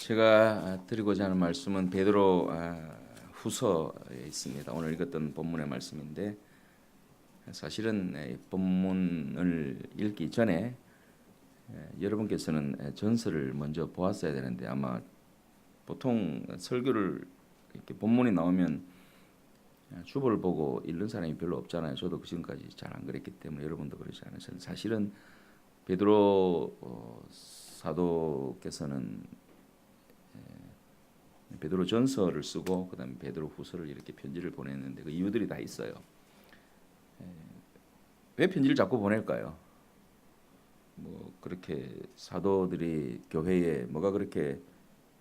제가 드리고자 하는 말씀은 베드로 후서에 있습니다. 오늘 읽었던 본문의 말씀인데 사실은 본문을 읽기 전에 여러분께서는 전서를 먼저 보았어야 되는데 아마 보통 설교를 이렇게 본문이 나오면 주보를 보고 읽는 사람이 별로 없잖아요. 저도 지금까지 잘 안 그랬기 때문에 여러분도 그러지 않으셨는데 사실은 베드로 사도께서는 베드로 전서를 쓰고 그다음에 베드로 후서를 이렇게 편지를 보냈는데 그 이유들이 다 있어요. 왜 편지를 자꾸 보낼까요? 뭐 그렇게 사도들이 교회에 뭐가 그렇게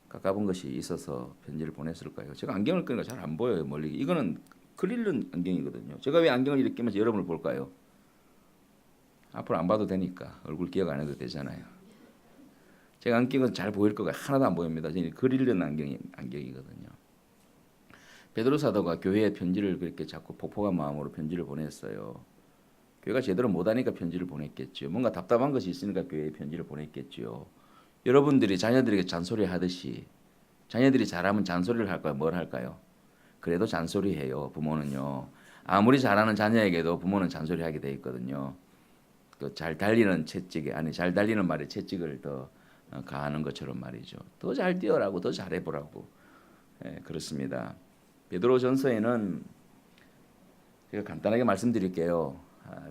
가까운 것이 있어서 편지를 보냈을까요? 제가 안경을 끄니까 잘 안 보여요, 멀리. 이거는 크릴른 안경이거든요. 제가 왜 안경을 이렇게 끼면서 여러분을 볼까요? 앞으로 안 봐도 되니까 얼굴 기억 안 해도 되잖아요. 제가 안경은 잘 보일 거가 하나도 안 보입니다. 저는 그릴른 안경이거든요. 베드로 사도가 교회에 편지를 그렇게 자꾸 폭포한 마음으로 편지를 보냈어요. 교회가 제대로 못하니까 편지를 보냈겠죠. 뭔가 답답한 것이 있으니까 교회에 편지를 보냈겠죠. 여러분들이 자녀들에게 잔소리 하듯이 자녀들이 잘하면 잔소리를 할까요? 뭘 할까요? 그래도 잔소리해요. 부모는요. 아무리 잘하는 자녀에게도 부모는 잔소리하게 돼 있거든요. 그 잘 달리는 채찍에 아니 잘 달리는 말에 채찍을 더 가하는 것처럼 말이죠. 더 잘 뛰어라고 더 잘해보라고. 그렇습니다. 베드로전서에는 제가 간단하게 말씀드릴게요.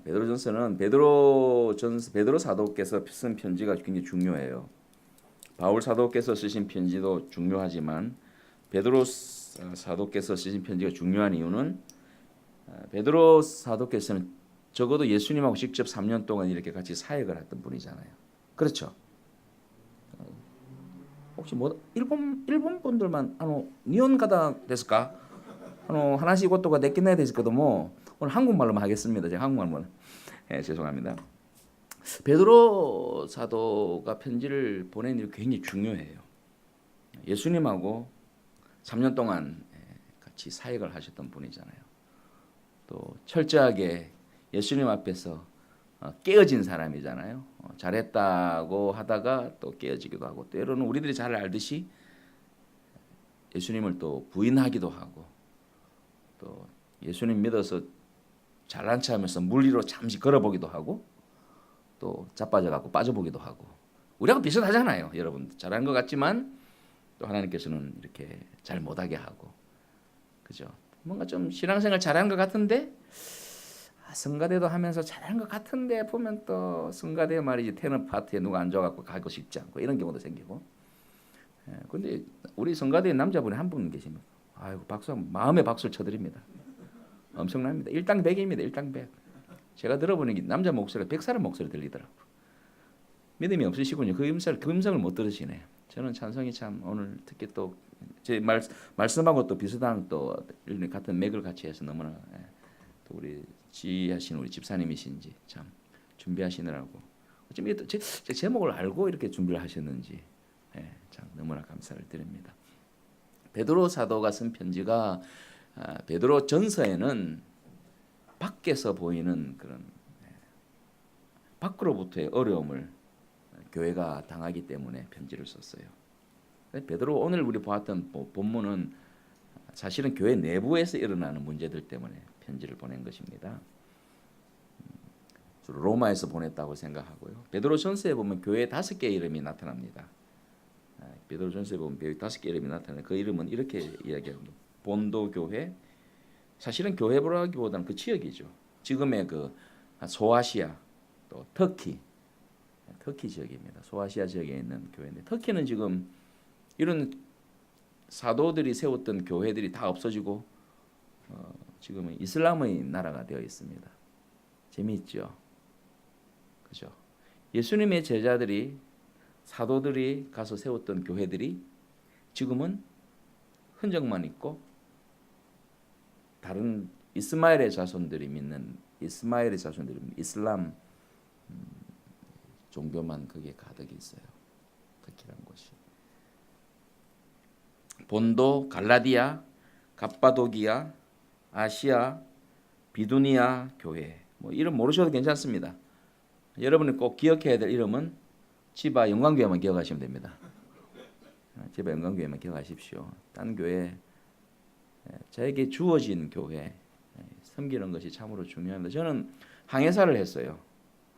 베드로전서는 베드로 사도께서 쓴 편지가 굉장히 중요해요. 바울 사도께서 쓰신 편지도 중요하지만 베드로 사도께서 쓰신 편지가 중요한 이유는 베드로 사도께서는 적어도 예수님하고 직접 3년 동안 이렇게 같이 사역을 했던 분이잖아요. 그렇죠? 혹시 뭐 일본 분들만 니온 가다 됐을까? 하나씩 이것도가 내끼나야 됐을까도 뭐 오늘 한국말로만 하겠습니다. 제가 한국말로만. 죄송합니다. 베드로 사도가 편지를 보낸 일이 굉장히 중요해요. 예수님하고 3년 동안 같이 사역을 하셨던 분이잖아요. 또 철저하게 예수님 앞에서 깨어진 사람이잖아요. 잘했다고 하다가 또 깨어지기도 하고 때로는 우리들이 잘 알듯이 예수님을 또 부인하기도 하고 또 예수님 믿어서 잘난 척하면서 물 위로 잠시 걸어보기도 하고 또 자빠져갖고 빠져보기도 하고 우리하고 비슷하잖아요. 여러분 잘하는 것 같지만 또 하나님께서는 이렇게 잘 못하게 하고 그죠? 뭔가 좀 신앙생활 잘하는 것 같은데 성가대도 하면서 잘하는 것 같은데 보면 또 성가대 말이지 테너 파트에 누가 앉아갖고 가고 싶지 않고 이런 경우도 생기고. 근데 우리 성가대 남자분이 한 분 계십니다. 아이고 박수 마음의 박수를 쳐드립니다. 엄청납니다. 일당백입니다. 일당백. 제가 들어보니 남자 목소리가 100사람 목소리 들리더라고. 믿음이 없으시군요. 그 음성을 못 들으시네. 저는 찬성이 참 오늘 특히 또 제 말씀하고 또 비슷한 또 같은 맥을 같이 해서 너무나 또 우리 지혜하신 우리 집사님이신지 참 준비하시느라고 어쩜 제 제목을 알고 이렇게 준비를 하셨는지 참 너무나 감사를 드립니다. 베드로 사도가 쓴 편지가 베드로 전서에는 밖에서 보이는 그런 밖으로부터의 어려움을 교회가 당하기 때문에 편지를 썼어요. 베드로 오늘 우리 보았던 본문은 사실은 교회 내부에서 일어나는 문제들 때문에 편지를 보낸 것입니다. 주로 로마에서 보냈다고 생각하고요. 베드로 전서에 보면 교회 5개의 이름이 나타납니다. 베드로 전서에 보면 교회 5개의 이름이 나타나는데 그 이름은 이렇게 이야기합니다. 본도 교회, 사실은 교회라기보다는 그 지역이죠. 지금의 그 소아시아, 또 터키 지역입니다. 소아시아 지역에 있는 교회인데 터키는 지금 이런 사도들이 세웠던 교회들이 다 없어지고 지금은 이슬람의 나라가 되어 있습니다. 재미있죠? 그죠? 예수님의 제자들이 사도들이 가서 세웠던 교회들이 지금은 흔적만 있고 다른 이스마엘의 자손들이 믿는 이슬람 종교만 거기에 가득 있어요. 터키라는 곳이. 본도, 갈라디아, 갑바도기아, 아시아, 비두니아 교회. 뭐 이름 모르셔도 괜찮습니다. 여러분이 꼭 기억해야 될 이름은 치바 영광교회만 기억하시면 됩니다. 제발 영광교회만 기억하십시오. 딴 교회, 저에게 주어진 교회 섬기는 것이 참으로 중요합니다. 저는 항해사를 했어요.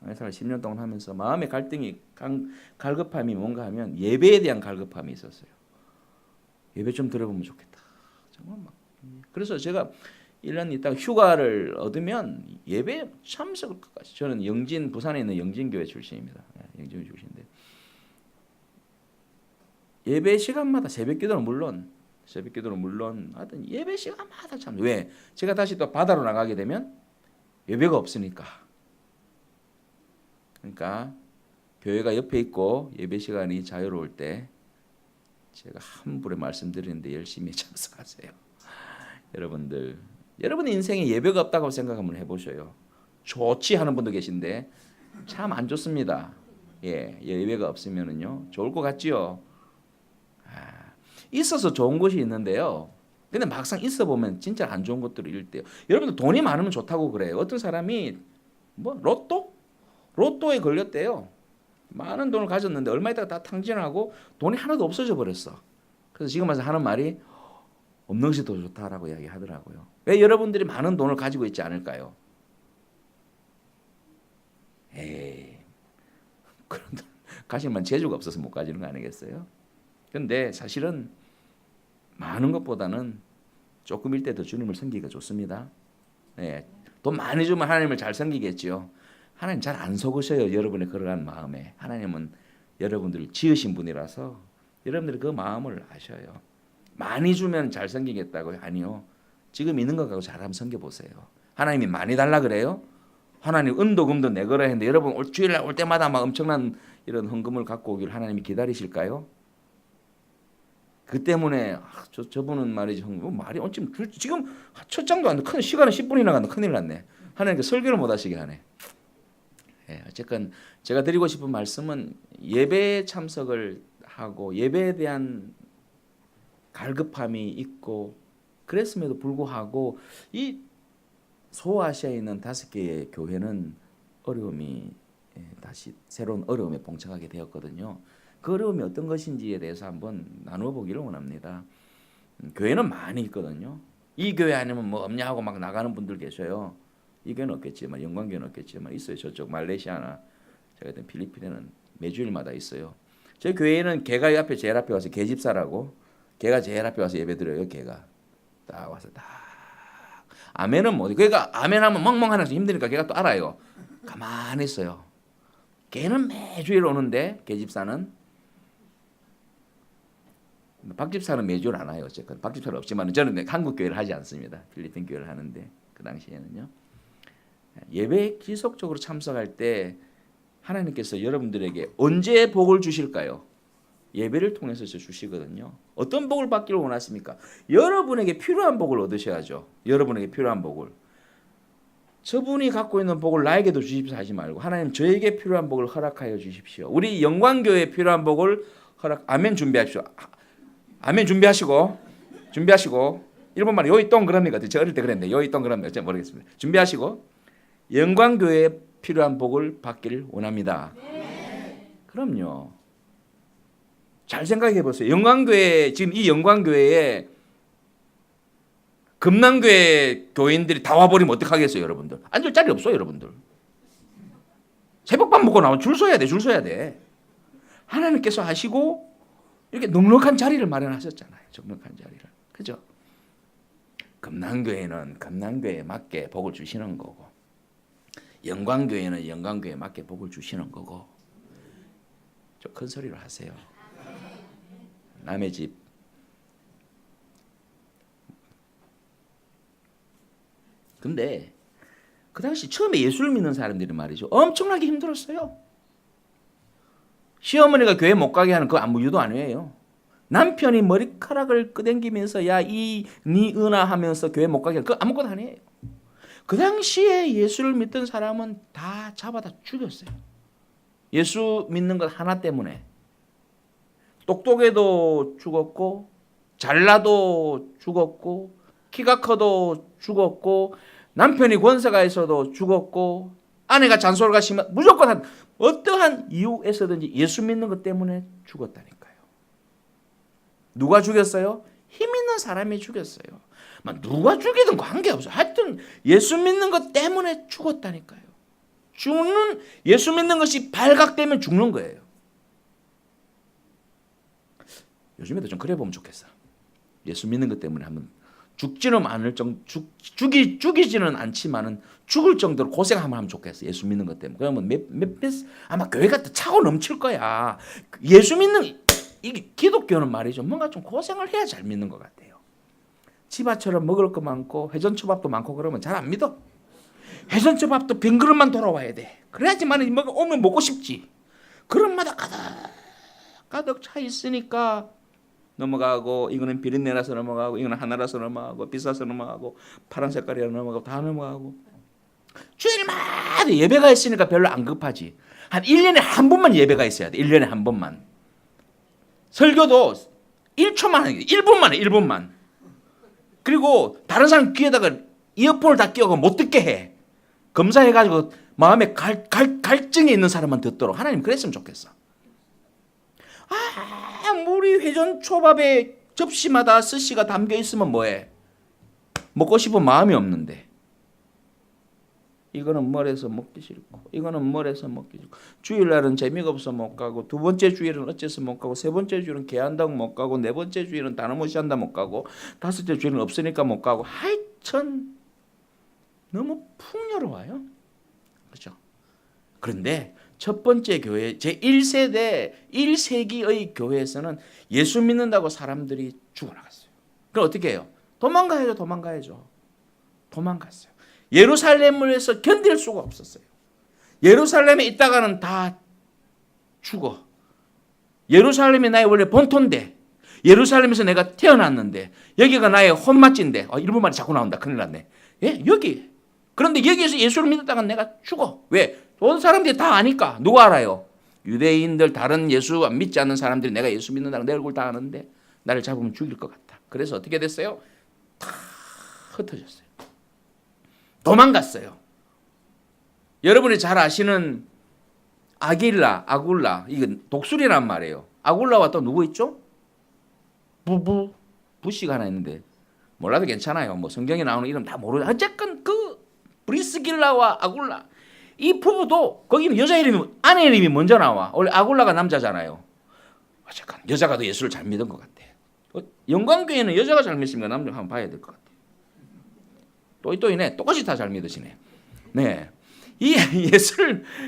항해사를 10년 동안 하면서 마음의 갈등이 갈급함이 뭔가 하면 예배에 대한 갈급함이 있었어요. 예배 좀 들어보면 좋겠다. 정말 막. 그래서 제가 1년 있다가 휴가를 얻으면 예배 참석을 끝까지. 저는 영진, 부산에 있는 영진교회 출신입니다. 영진교회 출신인데 예배 시간마다 새벽기도는 물론 하여튼 예배 시간마다 참. 왜? 제가 다시 또 바다로 나가게 되면 예배가 없으니까. 그러니까 교회가 옆에 있고 예배 시간이 자유로울 때 제가 함부로 말씀드리는데 열심히 참석하세요. 여러분의 인생에 예배가 없다고 생각 한번 해보셔요. 좋지 하는 분도 계신데 참 안 좋습니다. 예배가 없으면은요 좋을 것 같지요. 있어서 좋은 것이 있는데요. 근데 막상 있어 보면 진짜 안 좋은 것들이 일대요. 여러분들 돈이 많으면 좋다고 그래요. 어떤 사람이 뭐 로또에 걸렸대요. 많은 돈을 가졌는데 얼마 있다가 다 탕진하고 돈이 하나도 없어져 버렸어. 그래서 지금 와서 하는 말이 없는 것이 더 좋다라고 이야기하더라고요. 왜 여러분들이 많은 돈을 가지고 있지 않을까요? 그런 돈 가지만 재주가 없어서 못 가지는 거 아니겠어요? 그런데 사실은 많은 것보다는 조금일 때 더 주님을 섬기기가 좋습니다. 돈 많이 주면 하나님을 잘 섬기겠지요. 하나님 잘 안 속으셔요. 여러분의 그러한 마음에. 하나님은 여러분들을 지으신 분이라서 여러분들이 그 마음을 아셔요. 많이 주면 잘 섬기겠다고요? 아니요. 지금 있는 거 갖고 잘 한번 섬겨보세요. 하나님이 많이 달라 그래요? 하나님 은도 금도 내거라 했는데 여러분 주일날 올 때마다 막 엄청난 이런 헌금을 갖고 오길 하나님이 기다리실까요? 그 때문에 저분은 말이지 말이 지금 첫 장도 안 돼. 큰 시간은 10분이나 간다. 큰일 났네. 하나님께 설교를 못 하시게 하네. 어쨌건 제가 드리고 싶은 말씀은 예배에 참석을 하고 예배에 대한 갈급함이 있고 그랬음에도 불구하고 이 소아시아에 있는 5개의 교회는 어려움이 다시 새로운 어려움에 봉착하게 되었거든요. 그 어려움이 어떤 것인지에 대해서 한번 나누어 보기를 원합니다. 교회는 많이 있거든요. 이 교회 아니면 뭐 없냐 하고 막 나가는 분들 계셔요. 이 교회는 없겠지만 영광교회는 없겠지만 있어요. 저쪽 말레이시아나 제가 있던 필리핀에는 매주일마다 있어요. 저희 교회는 개가 앞에 제일 앞에 와서 개집사라고 개가 제일 앞에 와서 예배드려요. 개가 딱 와서 딱 아멘은 못 해. 그러니까 아멘하면 멍멍하는 게 힘드니까 걔가 또 알아요. 가만히 있어요. 개는 매주일 오는데 개집사는 박집사는 매주일 안 와요. 어쨌든 박집사는 없지만 저는 한국 교회를 하지 않습니다. 필리핀 교회를 하는데 그 당시에는요. 예배에 지속적으로 참석할 때 하나님께서 여러분들에게 언제 복을 주실까요? 예배를 통해서 주시거든요. 어떤 복을 받기를 원하십니까? 여러분에게 필요한 복을 얻으셔야죠. 여러분에게 필요한 복을. 저분이 갖고 있는 복을 나에게도 주십시오 하지 말고 하나님 저에게 필요한 복을 허락하여 주십시오. 우리 영광교회에 필요한 복을 아멘 준비하십시오. 아멘 준비하시고 일본말에 요이 동그라미가 저 어릴 때 그랬는데 요이 동그라미가 모르겠습니다. 준비하시고 영광교회에 필요한 복을 받기를 원합니다. 그럼요. 잘 생각해 보세요. 영광교회 지금 이 영광교회에 금남교회 교인들이 다 와버리면 어떡하겠어요, 여러분들? 앉을 자리 없어요, 여러분들. 새벽밥 먹고 나오면 줄 서야 돼. 하나님께서 하시고 이렇게 넉넉한 자리를 마련하셨잖아요. 넉넉한 자리를. 그죠? 금남교회는 금남교회에 맞게 복을 주시는 거고 영광교회는 영광교회에 맞게 복을 주시는 거고 좀 큰 소리로 하세요. 남의 집 근데 그 당시 처음에 예수를 믿는 사람들이 말이죠. 엄청나게 힘들었어요. 시어머니가 교회 못 가게 하는 그 아무 이유도 아니에요. 남편이 머리카락을 끄댕기면서 네 은하 하면서 교회 못 가게 하는 그 아무것도 아니에요. 그 당시에 예수를 믿던 사람은 다 잡아다 죽였어요. 예수 믿는 것 하나 때문에. 똑똑해도 죽었고 잘나도 죽었고 키가 커도 죽었고 남편이 권세가 있어도 죽었고 아내가 잔소리가 심한 무조건 어떠한 이유에서든지 예수 믿는 것 때문에 죽었다니까요. 누가 죽였어요? 힘 있는 사람이 죽였어요. 누가 죽이든 관계없어요. 하여튼 예수 믿는 것 때문에 죽었다니까요. 예수 믿는 것이 발각되면 죽는 거예요. 요즘에도 좀 그래 보면 좋겠어. 예수 믿는 것 때문에 한번 죽지는 않을 죽이지는 않지만은 죽을 정도로 고생 한번 하면 좋겠어. 예수 믿는 것 때문에. 그러면 아마 교회가 차고 넘칠 거야. 예수 믿는 이게 기독교는 말이죠. 뭔가 좀 고생을 해야 잘 믿는 것 같아요. 집아처럼 먹을 거 많고 회전초밥도 많고 그러면 잘 안 믿어. 회전초밥도 빈 그릇만 돌아와야 돼. 그래야지만 오면 먹고 싶지. 그릇마다 가득 차 있으니까 넘어가고, 이거는 비린내라서 넘어가고, 이거는 하나라서 넘어가고, 비싸서 넘어가고, 파란 색깔이라 넘어가고, 다 넘어가고. 주일마다 예배가 있으니까 별로 안 급하지. 한 1년에 한 번만 예배가 있어야 돼. 1년에 한 번만. 설교도 1초만 하는 게 1분만 해. 1분만. 그리고 다른 사람 귀에다가 이어폰을 다 끼워서 못 듣게 해. 검사해가지고 마음에 갈증이 있는 사람만 듣도록 하나님 그랬으면 좋겠어. 우리 회전 초밥에 접시마다 스시가 담겨 있으면 뭐해? 먹고 싶은 마음이 없는데. 이거는 멀어서 먹기 싫고, 이거는 멀어서 먹기 싫고, 주일날은 재미가 없어 못 가고, 두 번째 주일은 어째서 못 가고, 세 번째 주일은 개한다고 못 가고, 네 번째 주일은 다나무시 한다 못 가고, 다섯째 주일은 없으니까 못 가고, 하여튼 너무 풍요로워요. 그렇죠? 그런데 첫 번째 교회, 제1세대 1세기의 교회에서는 예수 믿는다고 사람들이 죽어나갔어요. 그럼 어떻게 해요? 도망가야죠. 도망갔어요. 예루살렘에서 견딜 수가 없었어요. 예루살렘에 있다가는 다 죽어. 예루살렘이 나의 원래 본토인데, 예루살렘에서 내가 태어났는데, 여기가 나의 홈맛인데, 일본 말이 자꾸 나온다. 큰일 났네. 예? 여기. 그런데 여기에서 예수를 믿었다가 내가 죽어. 왜? 모든 사람들이 다 아니까. 누가 알아요? 유대인들, 다른 예수 안 믿지 않는 사람들이 내가 예수 믿는다는 내 얼굴 다 아는데 나를 잡으면 죽일 것 같다. 그래서 어떻게 됐어요? 다 흩어졌어요. 도망갔어요. 여러분이 잘 아시는 아굴라, 이건 독수리란 말이에요. 아굴라와 또 누구 있죠? 부시가 하나 있는데 몰라도 괜찮아요. 뭐 성경에 나오는 이름 다 모르죠. 어쨌건 그 브리스길라와 아굴라, 이 부부도 거기는 여자 이름이, 아내 이름이 먼저 나와. 원래 아굴라가 남자잖아요. 어쨌건 여자가 더 예수를 잘 믿은 것 같아. 영광교회는 여자가 잘 믿습니까? 남자가 한번 봐야 될 것 같아. 또이네. 똑같이 다 잘 믿으시네. 네.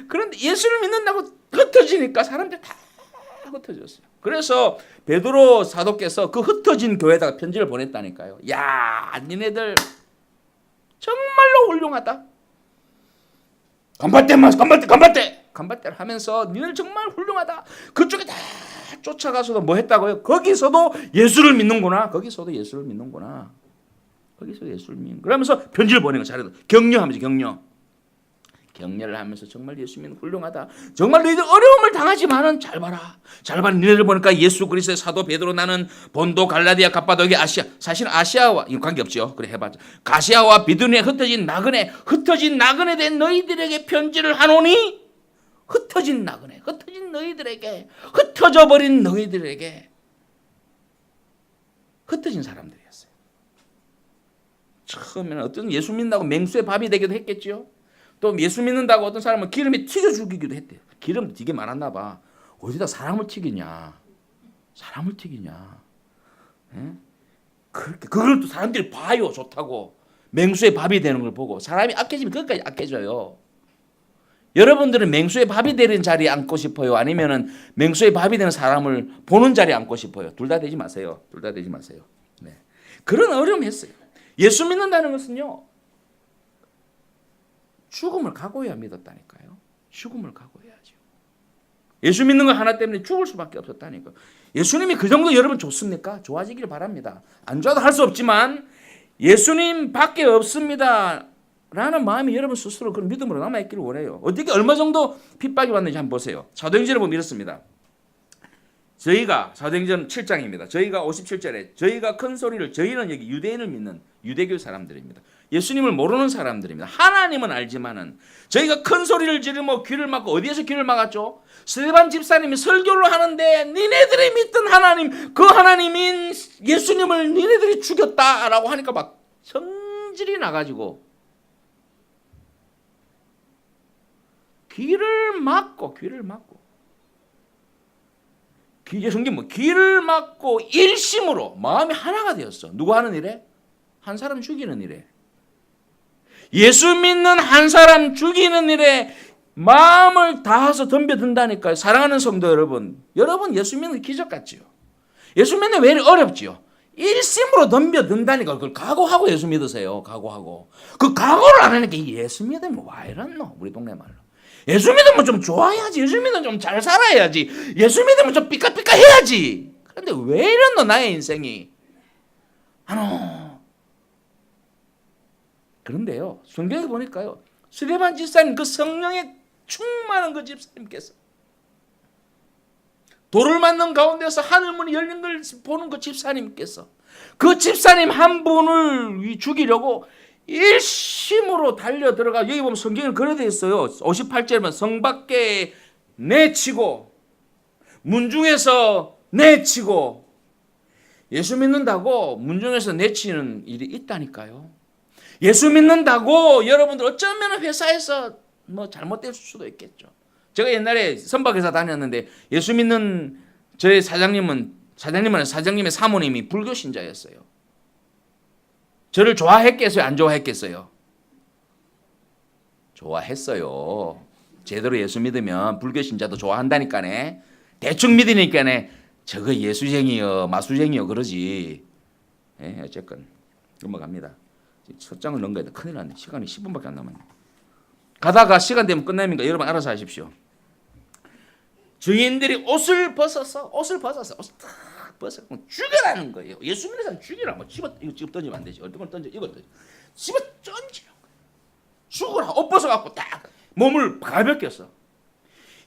그런데 예수를 믿는다고 흩어지니까 사람들 다 흩어졌어요. 그래서 베드로 사도께서 그 흩어진 교회에다가 편지를 보냈다니까요. 야, 니네들 정말로 훌륭하다. 간발대를 하면서 니네들 정말 훌륭하다. 그쪽에 다 쫓아가서도 뭐 했다고요? 거기서도 예수를 믿는구나. 그러면서 편지를 보내는 거 잘해도 격려하면서 격려를 하면서 정말 예수 믿는 훌륭하다. 정말 너희들 어려움을 당하지만은 잘 봐라. 니네들 보니까 예수 그리스도의 사도 베드로, 나는 본도, 갈라디아, 갑바도기아, 아시아. 사실 아시아와 이거 관계없죠. 그래 해봤자. 가시아와 비두니에 흩어진 나그네 된 너희들에게 편지를 하노니, 흩어진 너희들에게, 흩어져 버린 너희들에게, 흩어진 사람들이었어요. 처음에는 어떤 예수 믿는다고 맹수의 밥이 되기도 했겠죠. 또 예수 믿는다고 어떤 사람은 기름에 튀겨 죽이기도 했대요. 기름도 되게 많았나 봐. 어디다 사람을 튀기냐. 예? 그걸 또 사람들이 봐요. 좋다고. 맹수의 밥이 되는 걸 보고. 사람이 악해지면 그것까지 악해져요. 여러분들은 맹수의 밥이 되는 자리에 앉고 싶어요? 아니면은 맹수의 밥이 되는 사람을 보는 자리에 앉고 싶어요? 둘 다 되지 마세요. 네. 그런 어려움이 했어요. 예수 믿는다는 것은요, 죽음을 각오해야 믿었다니까요. 죽음을 각오해야죠. 예수 믿는 거 하나 때문에 죽을 수밖에 없었다니까요. 예수님이 그 정도 여러분 좋습니까? 좋아지기를 바랍니다. 안 좋아도 할 수 없지만 예수님 밖에 없습니다 라는 마음이 여러분 스스로 그런 믿음으로 남아있기를 원해요. 어떻게 얼마 정도 핍박이 왔는지 한번 보세요. 사도행전을 보면 이렇습니다. 사도행전 7장입니다. 저희가 57절에 저희가 큰 소리를, 저희는 여기 유대인을 믿는 유대교 사람들입니다. 예수님을 모르는 사람들입니다. 하나님은 알지만은 저희가 큰 소리를 지르며 귀를 막고, 어디에서 귀를 막았죠? 스데반 집사님이 설교를 하는데 니네들이 믿던 하나님, 그 하나님인 예수님을 니네들이 죽였다라고 하니까 막 성질이 나가지고 귀를 막고 성경 뭐 귀를 막고 일심으로 마음이 하나가 되었어. 누구 하는 일에? 한 사람 죽이는 일에. 예수 믿는 한 사람 죽이는 일에 마음을 다해서 덤벼든다니까요. 사랑하는 성도 여러분, 예수 믿는 기적 같지요. 예수 믿는 왜 이렇게 어렵지요? 일심으로 덤벼든다니까. 그걸 각오하고 예수 믿으세요. 각오하고. 그 각오를 안 하니까 예수 믿으면 와 이랬노? 우리 동네 말로. 예수 믿으면 좀 좋아야지. 예수 믿으면 좀 잘 살아야지. 예수 믿으면 좀 삐까삐까 해야지. 그런데 왜 이랬노 나의 인생이? 그런데요, 성경에 보니까요, 스데반 집사님, 그 성령에 충만한 그 집사님께서 돌을 맞는 가운데서 하늘문이 열린 걸 보는 그 집사님께서 그 집사님 한 분을 죽이려고 일심으로 달려 들어가. 여기 보면 성경에 그래 되어 있어요. 58절에 성 밖에 내치고 문중에서 내치고. 예수 믿는다고 문중에서 내치는 일이 있다니까요. 예수 믿는다고 여러분들 어쩌면 회사에서 뭐 잘못될 수도 있겠죠. 제가 옛날에 선박회사 다녔는데 예수 믿는 저희 사장님의 사모님이 불교 신자였어요. 저를 좋아했겠어요? 안 좋아했겠어요? 좋아했어요. 제대로 예수 믿으면 불교 신자도 좋아한다니까네. 대충 믿으니까네. 저거 예수쟁이요, 마수쟁이요 그러지. 어쨌건 넘어갑니다. 첫 장을 넘겨야 돼. 큰일 났네. 시간이 10분밖에 안 남았네. 가다가 시간 되면 끝납니까? 여러분 알아서 하십시오. 증인들이 옷을 벗어서 옷을 탁 벗어 죽여라는 거예요. 예수 믿는 사람 죽이라. 뭐 집어 던지면 안 되지. 어떤 걸 던져? 이걸 던져. 집어 던지라고. 죽으라. 옷 벗어 갖고 딱 몸을 가볍게 써.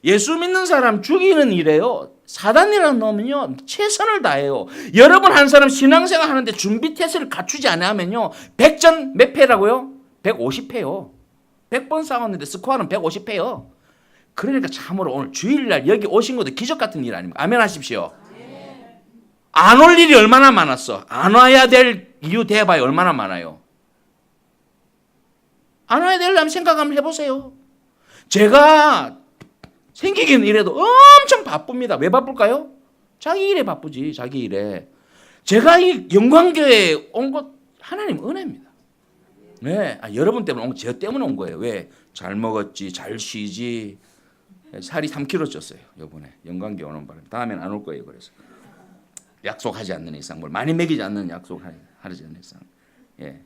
예수 믿는 사람 죽이는 일에요. 사단이라는 놈은요 최선을 다해요. 여러분 한 사람 신앙생활 하는데 준비 태세를 갖추지 않으면요 100전 몇 패라고요? 150패요. 100번 싸웠는데 스코어는 150패요. 그러니까 참으로 오늘 주일날 여기 오신 것도 기적 같은 일 아닙니까? 아멘 하십시오. 안 올 일이 얼마나 많았어. 안 와야 될 이유 대봐야 얼마나 많아요. 안 와야 되려면 생각 한번 해보세요. 제가 생기긴 이래도 엄청 바쁩니다. 왜 바쁠까요? 자기 일에 바쁘지. 자기 일에. 제가 이 영광교회에 온 것 하나님 은혜입니다. 네, 여러분 때문에 온 거, 저 때문에 온 거예요. 왜? 잘 먹었지, 잘 쉬지. 살이 3kg 쪘어요. 이번에 영광교회 오는 바람에. 다음엔 안 올 거예요. 그래서 약속하지 않는 이상, 뭘 많이 먹이지 않는 약속하지 않는 이상. 예.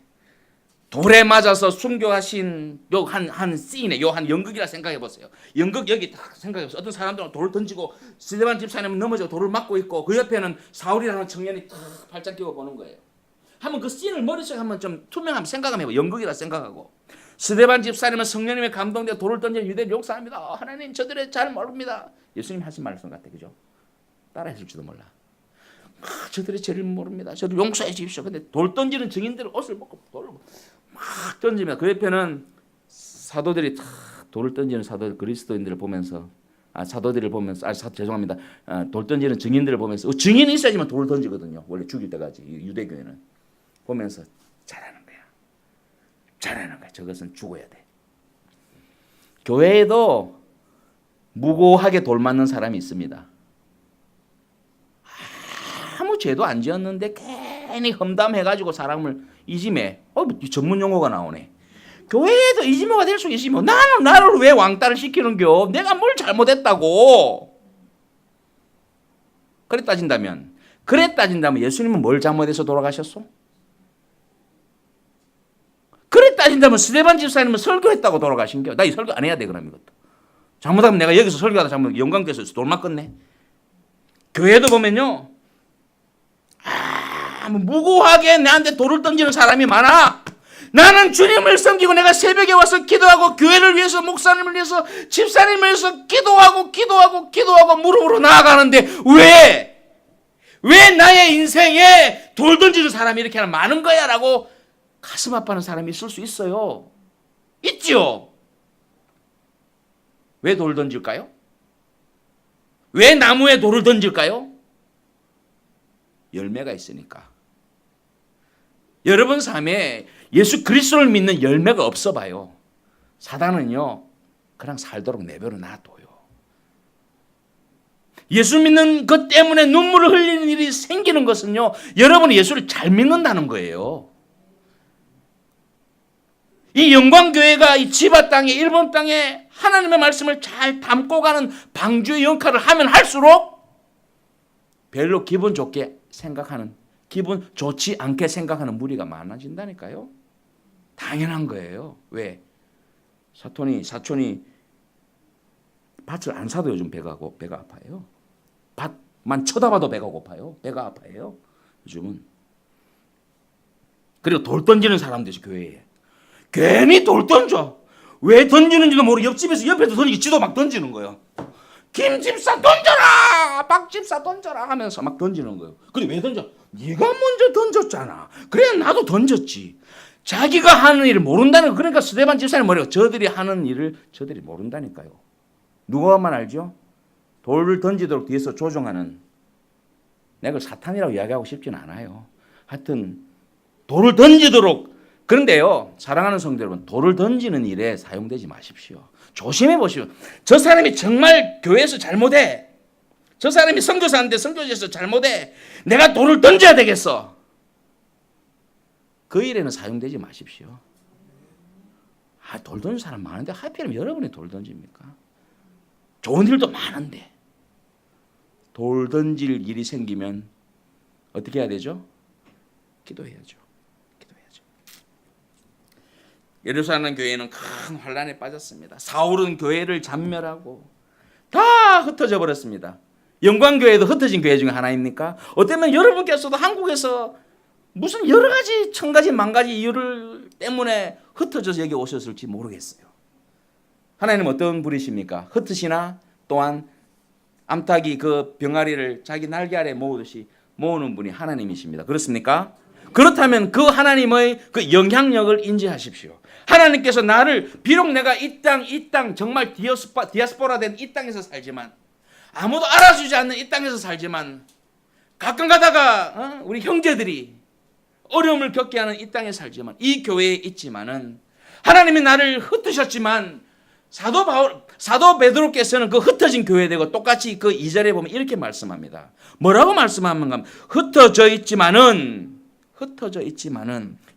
돌에 맞아서 순교하신 요 한 씬에 요 한 연극이라 생각해 보세요. 연극 여기 딱 생각해 보세요. 어떤 사람들은 돌을 던지고 스데반 집사님은 넘어져 돌을 맞고 있고 그 옆에는 사울이라는 청년이 딱 팔짱 끼고 보는 거예요. 한번 그 씬을 머릿속에 한번 좀 투명하면 생각하면 해봐. 연극이라 생각하고 스데반 집사님은 성령님의 감동되어 돌을 던지는 유대를 용서합니다. 하나님 저들의 잘 모릅니다. 예수님 하신 말씀 같아, 그죠? 따라했을지도 몰라. 저들의 죄를 모릅니다. 저를 용서해 주십시오. 근데 돌 던지는 증인들은 옷을 벗고 돌을 막 던집니다. 그 옆에는 사도들이 탁 돌을 던지는 사도 그리스도인들을 보면서 사도들을 보면서 죄송합니다. 돌 던지는 증인들을 보면서 증인이 있어야지만 돌을 던지거든요. 원래 죽일 때까지 유대교회는 보면서 잘하는 거야. 잘하는 거야. 저것은 죽어야 돼. 교회에도 무고하게 돌 맞는 사람이 있습니다. 아무 죄도 안 지었는데 괜히 험담해가지고 사람을 이짐해. 전문 용어가 나오네. 교회에도 이지모가 될 수 있지 뭐. 나를 왜 왕따를 시키는겨? 내가 뭘 잘못했다고. 그래 따진다면 예수님은 뭘 잘못해서 돌아가셨어? 그래 따진다면 스데반 집사님은 설교했다고 돌아가신겨. 나 이 설교 안 해야 돼 그럼 이것도. 잘못하면 내가 여기서 설교하다 잘못 영광교에서 돌 맞겠네. 교회도 보면요. 무고하게 나한테 돌을 던지는 사람이 많아. 나는 주님을 섬기고 내가 새벽에 와서 기도하고 교회를 위해서 목사님을 위해서 집사님을 위해서 기도하고 무릎으로 나아가는데 왜 나의 인생에 돌 던지는 사람이 이렇게 많은 거야? 라고 가슴 아파하는 사람이 있을 수 있어요. 있지요. 왜 돌 던질까요? 왜 나무에 돌을 던질까요? 열매가 있으니까. 여러분 삶에 예수 그리스도를 믿는 열매가 없어 봐요. 사단은요, 그냥 살도록 내버려 놔둬요. 예수 믿는 것 때문에 눈물을 흘리는 일이 생기는 것은요, 여러분이 예수를 잘 믿는다는 거예요. 이 영광교회가 이 지바 땅에, 일본 땅에 하나님의 말씀을 잘 담고 가는 방주의 역할을 하면 할수록 별로 기분 좋게 생각하는, 기분 좋지 않게 생각하는 무리가 많아진다니까요. 당연한 거예요. 왜? 사촌이 밭을 안 사도 요즘 배가 아파요. 밭만 쳐다봐도 배가 고파요. 배가 아파요. 요즘은. 그리고 돌 던지는 사람들이 교회에. 괜히 돌 던져. 왜 던지는지도 모르고 옆집에서 옆에도 던지기 지도 막 던지는 거예요. 김집사 던져라! 박집사 던져라! 하면서 막 던지는 거예요. 근데 왜 던져? 네가 먼저 던졌잖아. 그래 나도 던졌지. 자기가 하는 일을 모른다는 거. 그러니까 스데반 집사님 뭐래요? 저들이 하는 일을 저들이 모른다니까요. 누가만 알죠? 돌을 던지도록 뒤에서 조종하는, 내가 사탄이라고 이야기하고 싶진 않아요. 하여튼 돌을 던지도록. 그런데요, 사랑하는 성도 여러분, 돌을 던지는 일에 사용되지 마십시오. 조심해 보시오. 저 사람이 정말 교회에서 잘못해. 저 사람이 선교사인데 선교지에서 잘못해. 내가 돌을 던져야 되겠어. 그 일에는 사용되지 마십시오. 돌 던지는 사람 많은데 하필이면 여러분이 돌 던집니까? 좋은 일도 많은데. 돌 던질 일이 생기면 어떻게 해야 되죠? 기도해야죠. 예루살렘 교회는 큰 환란에 빠졌습니다. 사울은 교회를 잔멸하고 다 흩어져 버렸습니다. 영광교회도 흩어진 교회 중에 하나입니까? 어쩌면 여러분께서도 한국에서 무슨 여러 가지 천 가지 만 가지 이유를 때문에 흩어져서 여기 오셨을지 모르겠어요. 하나님은 어떤 분이십니까? 흩으시나 또한 암탉이 그 병아리를 자기 날개 아래 모으듯이 모으는 분이 하나님이십니다. 그렇습니까? 그렇다면 그 하나님의 그 영향력을 인지하십시오. 하나님께서 나를, 비록 내가 이 땅 정말 디아스포라된 이 땅에서 살지만, 아무도 알아주지 않는 이 땅에서 살지만, 가끔 가다가 우리 형제들이 어려움을 겪게 하는 이 땅에 살지만, 이 교회에 있지만은 하나님이 나를 흩으셨지만, 사도 베드로께서는 그 흩어진 교회에 대고 똑같이 그 2절에 보면 이렇게 말씀합니다. 뭐라고 말씀하는가? 흩어져 있지만은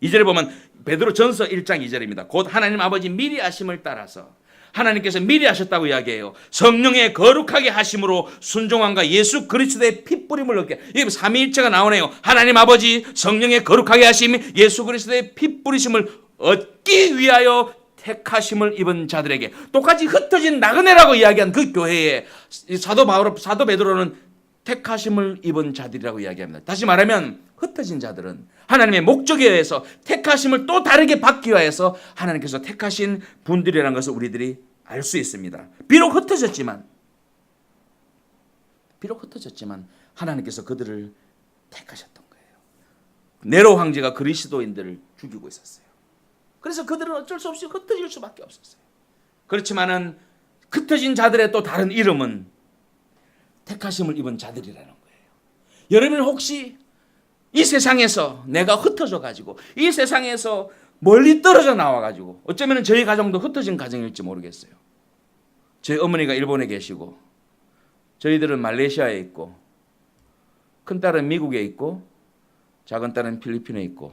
2절에 보면 베드로 전서 1장 2절입니다. 곧 하나님 아버지 미리 하심을 따라서, 하나님께서 미리 하셨다고 이야기해요. 성령의 거룩하게 하심으로 순종함과 예수 그리스도의 핏뿌림을 얻게. 이게 삼위일체가 나오네요. 하나님 아버지 성령의 거룩하게 하심, 예수 그리스도의 핏뿌리심을 얻기 위하여 택하심을 입은 자들에게. 똑같이 흩어진 나그네라고 이야기한 그 교회에 사도 베드로는 택하심을 입은 자들이라고 이야기합니다. 다시 말하면 흩어진 자들은 하나님의 목적에 의해서 택하심을 또 다르게 받기 위해서 하나님께서 택하신 분들이라는 것을 우리들이 알 수 있습니다. 비록 흩어졌지만 하나님께서 그들을 택하셨던 거예요. 네로 황제가 그리스도인들을 죽이고 있었어요. 그래서 그들은 어쩔 수 없이 흩어질 수밖에 없었어요. 그렇지만은 흩어진 자들의 또 다른 이름은 택하심을 입은 자들이라는 거예요. 여러분 혹시 이 세상에서 내가 흩어져 가지고, 이 세상에서 멀리 떨어져 나와 가지고, 어쩌면 저희 가정도 흩어진 가정일지 모르겠어요. 저희 어머니가 일본에 계시고, 저희들은 말레이시아에 있고, 큰 딸은 미국에 있고, 작은 딸은 필리핀에 있고,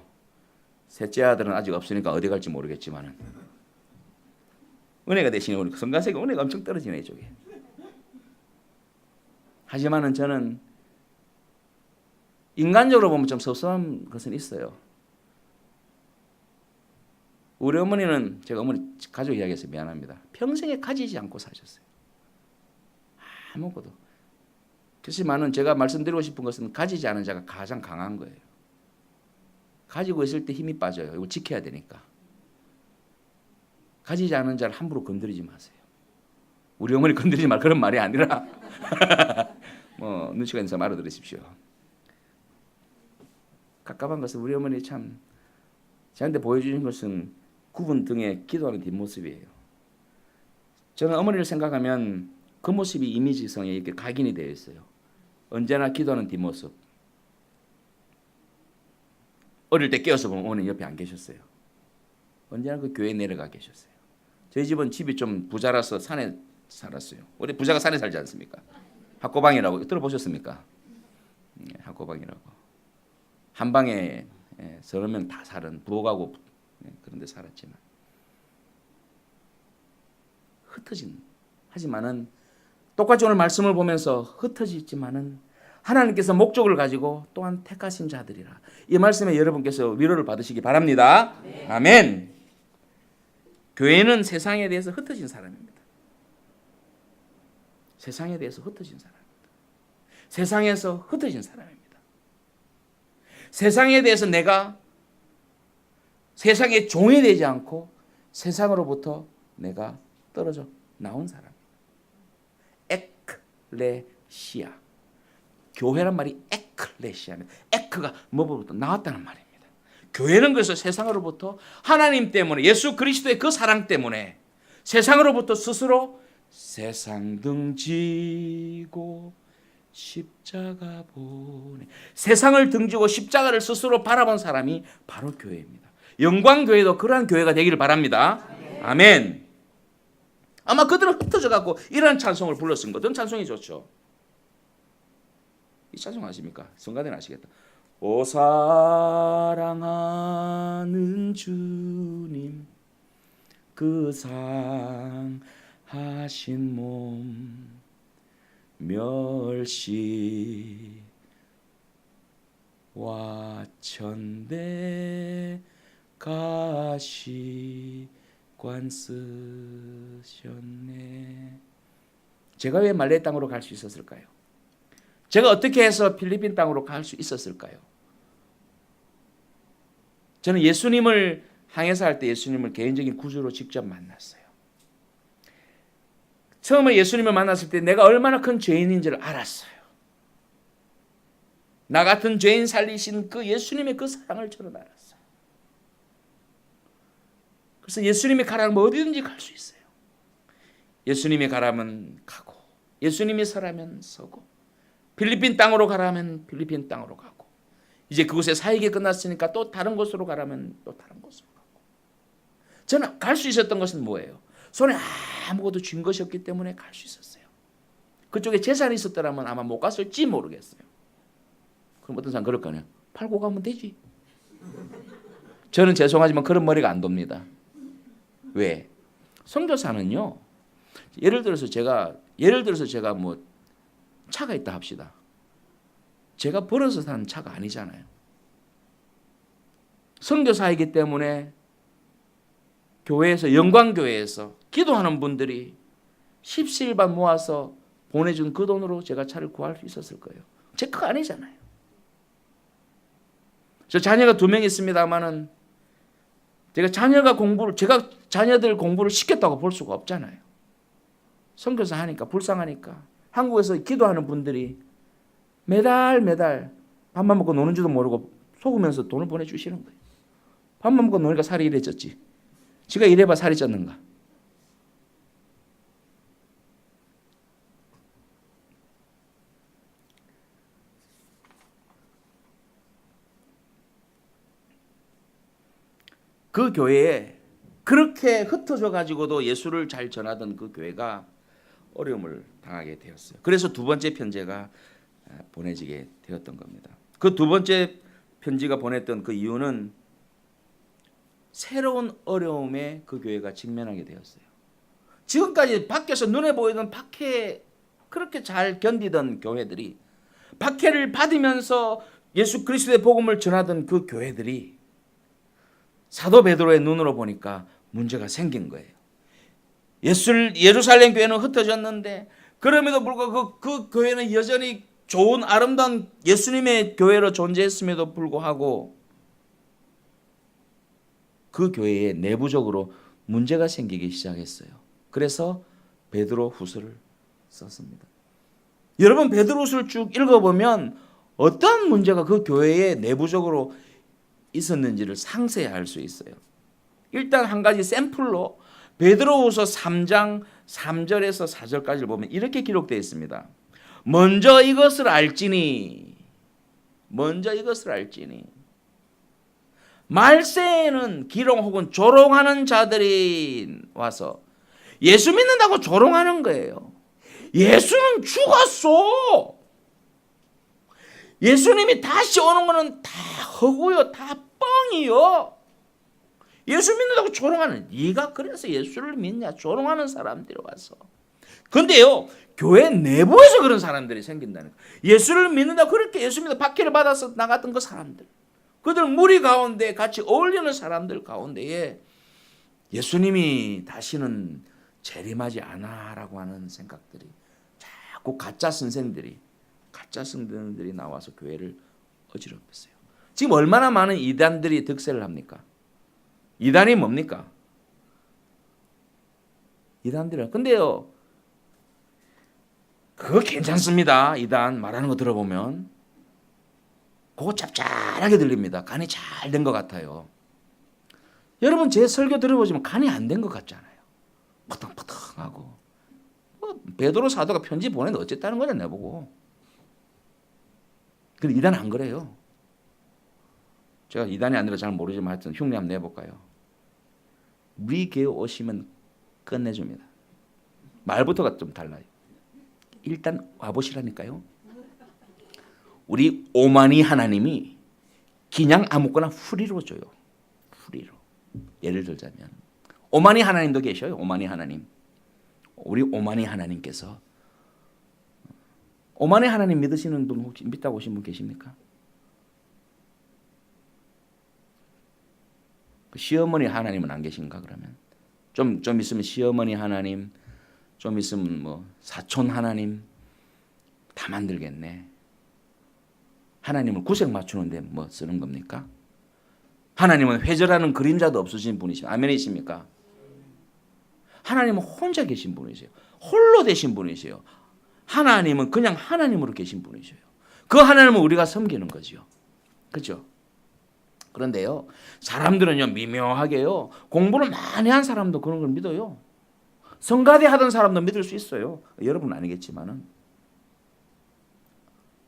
셋째 아들은 아직 없으니까 어디 갈지 모르겠지만, 은혜가 되시는 우리 성가세가 은혜가 엄청 떨어지네 이쪽에. 하지만은 저는 인간적으로 보면 좀 섭섭한 것은 있어요. 우리 어머니는, 제가 어머니 가족 이야기해서 미안합니다. 평생에 가지지 않고 사셨어요. 아무것도. 그렇지만은 제가 말씀드리고 싶은 것은 가지지 않은 자가 가장 강한 거예요. 가지고 있을 때 힘이 빠져요. 이거 지켜야 되니까. 가지지 않은 자를 함부로 건드리지 마세요. 우리 어머니 건드리지 말, 그런 말이 아니라 뭐 눈치가 있는 사람 알아들으십시오. 갑갑한 것은 우리 어머니 참 저한테 보여주신 것은 구분 등에 기도하는 뒷모습이에요. 저는 어머니를 생각하면 그 모습이 이미지성에 이렇게 각인이 되어 있어요. 언제나 기도하는 뒷모습. 어릴 때 깨어서 보면 어머니 옆에 안 계셨어요. 언제나 그 교회에 내려가 계셨어요. 저희 집은 집이 좀 부자라서 산에 살았어요. 우리 부자가 산에 살지 않습니까? 학고방이라고 들어보셨습니까? 학고방이라고. 한 방에 서너 명 다 살은 부엌하고 그런 데 살았지만 흩어진, 하지만은 똑같이 오늘 말씀을 보면서 흩어지지만은 하나님께서 목적을 가지고 또한 택하신 자들이라. 이 말씀에 여러분께서 위로를 받으시기 바랍니다. 네. 아멘. 교회는 세상에 대해서 흩어진 사람입니다. 세상에 대해서 흩어진 사람입니다. 세상에서 흩어진 사람입니다. 세상에 대해서 내가 세상의 종이 되지 않고 세상으로부터 내가 떨어져 나온 사람입니다. 에클레시아. 교회란 말이 에클레시아입니다. 에크가 뭐부터 나왔다는 말입니다. 교회는 그래서 세상으로부터 하나님 때문에 예수 그리스도의 그 사랑 때문에 세상으로부터 스스로 세상 등지고 십자가 보내 세상을 등지고 십자가를 스스로 바라본 사람이 바로 교회입니다. 영광교회도 그러한 교회가 되기를 바랍니다. 아멘. 아마 그들은 흩어져 갖고 이런 찬송을 불렀은 거든. 찬송이 좋죠. 이 찬송 아십니까? 성가대는 아시겠다. 오 사랑하는 주님 그 상하신 몸 멸시와 천대 가시관 쓰셨네. 제가 왜 말레 땅으로 갈 수 있었을까요? 제가 어떻게 해서 필리핀 땅으로 갈 수 있었을까요? 저는 예수님을 항해사 할 때 예수님을 개인적인 구주로 직접 만났어요. 처음에 예수님을 만났을 때 내가 얼마나 큰 죄인인지를 알았어요. 나 같은 죄인 살리신 그 예수님의 그 사랑을 저는 알았어요. 그래서 예수님이 가라면 어디든지 갈 수 있어요. 예수님이 가라면 가고 예수님이 서라면 서고 필리핀 땅으로 가라면 필리핀 땅으로 가고 이제 그곳에 사역이 끝났으니까 또 다른 곳으로 가라면 또 다른 곳으로 가고 저는 갈 수 있었던 것은 뭐예요? 손에 아무것도 쥔 것이 없기 때문에 갈 수 있었어요. 그쪽에 재산이 있었더라면 아마 못 갔을지 모르겠어요. 그럼 어떤 사람 그럴 거 아니에요. 팔고 가면 되지. 저는 죄송하지만 그런 머리가 안 돕니다. 왜? 선교사는요. 예를 들어서 제가 뭐 차가 있다 합시다. 제가 벌어서 사는 차가 아니잖아요. 선교사이기 때문에 교회에서 영광교회에서 기도하는 분들이 십시일반 모아서 보내준 그 돈으로 제가 차를 구할 수 있었을 거예요. 제 거 아니잖아요. 저 자녀가 2명 있습니다만은 제가 자녀들 공부를 시켰다고 볼 수가 없잖아요. 선교사 하니까 불쌍하니까 한국에서 기도하는 분들이 매달 밥만 먹고 노는 줄도 모르고 속으면서 돈을 보내주시는 거예요. 밥만 먹고 노니까 살이 이래 쪘지. 지가 이래봐 살이 쪘는가. 그 교회에 그렇게 흩어져 가지고도 예수를 잘 전하던 그 교회가 어려움을 당하게 되었어요. 그래서 2번째 편지가 보내지게 되었던 겁니다. 그 2번째 편지가 보냈던 그 이유는 새로운 어려움에 그 교회가 직면하게 되었어요. 지금까지 밖에서 눈에 보이던 박해 그렇게 잘 견디던 교회들이 박해를 받으면서 예수 그리스도의 복음을 전하던 그 교회들이 사도 베드로의 눈으로 보니까 문제가 생긴 거예요. 예루살렘 교회는 흩어졌는데 그럼에도 불구하고 그 교회는 여전히 좋은 아름다운 예수님의 교회로 존재했음에도 불구하고 그 교회에 내부적으로 문제가 생기기 시작했어요. 그래서 베드로 후서를 썼습니다. 여러분 베드로 후서를 쭉 읽어보면 어떤 문제가 그 교회에 내부적으로 있었는지를 상세히 알 수 있어요. 일단 한 가지 샘플로 베드로후서 3장 3절에서 4절까지를 보면 이렇게 기록되어 있습니다. 먼저 이것을 알지니 말세에는 기롱 혹은 조롱하는 자들이 와서 예수 믿는다고 조롱하는 거예요. 예수는 죽었어. 예수님이 다시 오는 거는 다 허구요, 다 뻥이요. 예수 믿는다고 조롱하는, 네가 그래서 예수를 믿냐 조롱하는 사람들이 와서. 근데요, 교회 내부에서 그런 사람들이 생긴다는 거예요. 예수를 믿는다고 그렇게 예수 믿어 박해를 받아서 나갔던 그 사람들, 그들 무리 가운데 같이 어울리는 사람들 가운데에 예수님이 다시는 재림하지 않아라고 하는 생각들이 자꾸 가짜 선생들이 나와서 교회를 어지럽혔어요. 지금 얼마나 많은 이단들이 득세를 합니까? 이단이 뭡니까? 이단들은. 근데요, 그거 괜찮습니다. 이단 말하는 거 들어보면 그거 짭짤하게 들립니다. 간이 잘 된 것 같아요. 여러분 제 설교 들어보시면 간이 안 된 것 같잖아요. 퍼덕퍼덕하고. 베드로 사도가 편지 보내는데 어쨌다는 거냐 내보고. 근데 이단은 안 그래요. 제가 이단이 아니라 잘 모르지만 하여튼 흉내 한번 내볼까요? 우리 교회 오시면 끝내줍니다. 말부터가 좀 달라요. 일단 와보시라니까요. 우리 오마니 하나님이 그냥 아무거나 후리로 줘요. 후리로. 예를 들자면 오마니 하나님도 계셔요. 오마니 하나님. 우리 오마니 하나님께서, 오마니 하나님 믿으시는 분 혹시 믿다고 오신 분 계십니까? 시어머니 하나님은 안 계신가 그러면? 좀 있으면 시어머니 하나님, 좀 있으면 뭐 사촌 하나님 다 만들겠네. 하나님을 구색 맞추는데 뭐 쓰는 겁니까? 하나님은 회절하는 그림자도 없으신 분이시죠. 아멘이십니까? 하나님은 혼자 계신 분이세요. 홀로 되신 분이세요. 하나님은 그냥 하나님으로 계신 분이세요. 그 하나님은 우리가 섬기는 거죠. 그렇죠? 그런데요, 사람들은요 미묘하게요, 공부를 많이 한 사람도 그런 걸 믿어요. 성가대 하던 사람도 믿을 수 있어요. 여러분은 아니겠지만은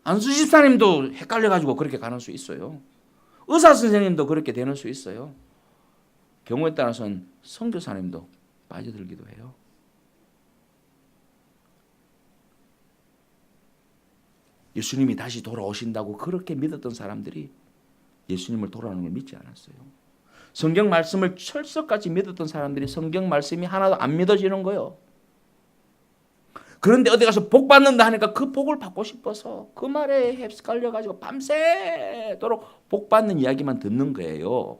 안수 집사님도 헷갈려가지고 그렇게 가는 수 있어요. 의사 선생님도 그렇게 되는 수 있어요. 경우에 따라서는 선교사님도 빠져들기도 해요. 예수님이 다시 돌아오신다고 그렇게 믿었던 사람들이 예수님을 돌아오는 걸 믿지 않았어요. 성경 말씀을 철석같이 믿었던 사람들이 성경 말씀이 하나도 안 믿어지는 거예요. 그런데 어디 가서 복 받는다 하니까 그 복을 받고 싶어서 그 말에 헷갈려가지고 밤새도록 복 받는 이야기만 듣는 거예요.